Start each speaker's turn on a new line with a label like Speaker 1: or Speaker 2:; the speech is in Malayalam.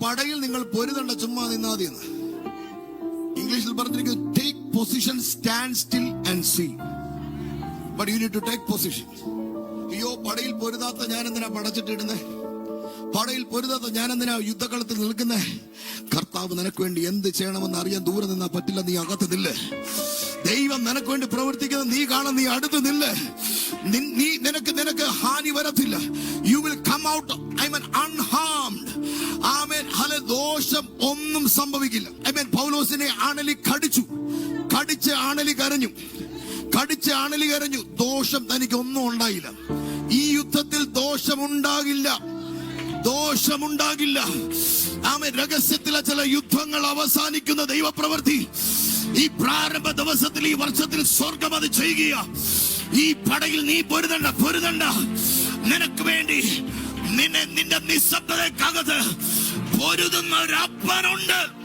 Speaker 1: പടയിൽ നിങ്ങൾ പൊരുതണ്ട, ചുമ്മാ നിന്നാതിന്ന്. ഇംഗ്ലീഷിൽ പറഞ്ഞിരിക്കുന്നത് take position, stand still and see. But you need to take position. അയ്യോ, പടയിൽ പൊരുതാത്ത ഞാൻ എന്തിനാ പടച്ചിട്ടിടുന്നേ? പടയിൽ പൊരുതാത്ത ഞാൻ എന്തിനാ യുദ്ധകളത്തിൽ നിൽക്കുന്നേ? കർത്താവ് നിനക്ക് വേണ്ടി എന്ത് ചെയ്യണമെന്ന് അറിയാൻ ദൂരെ നിന്നാ പറ്റില്ല. നീ അകത്ത് നില്ല്. ദൈവം നിനക്ക് വേണ്ടി പ്രവർത്തിക്കുന്നത് നീ കാണാൻ നീ അടുത്ത് നില്ല്. നിനക്ക് ഹാനി വരത്തില്ല. You will come out unharmed. ആമേൻ. ദോഷം ഒന്നും സംഭവിക്കില്ല. ആമേൻ. പൗലോസിനെ ആണലി കടിച്ച് ആണലി കരഞ്ഞു. ദോഷം തനിക്ക് ഒന്നും ഉണ്ടായില്ല. ഈ യുദ്ധത്തിൽ ദോഷമുണ്ടാകില്ല. ആമേൻ. രഹസ്യത്തിലെ ചില യുദ്ധങ്ങൾ അവസാനിക്കുന്ന ദൈവപ്രവൃത്തി ഈ പ്രാരംഭ ദിവസത്തിൽ, ഈ വർഷത്തിൽ സ്വർഗം അത് ചെയ്യുക. ഈ പടയിൽ നീ പൊരുതണ്ട. നിനക്ക് വേണ്ടി നിന്റെ നിശബ്ദതക്കകത്ത് പൊരുതുന്ന ഒരു അപ്പനുണ്ട്.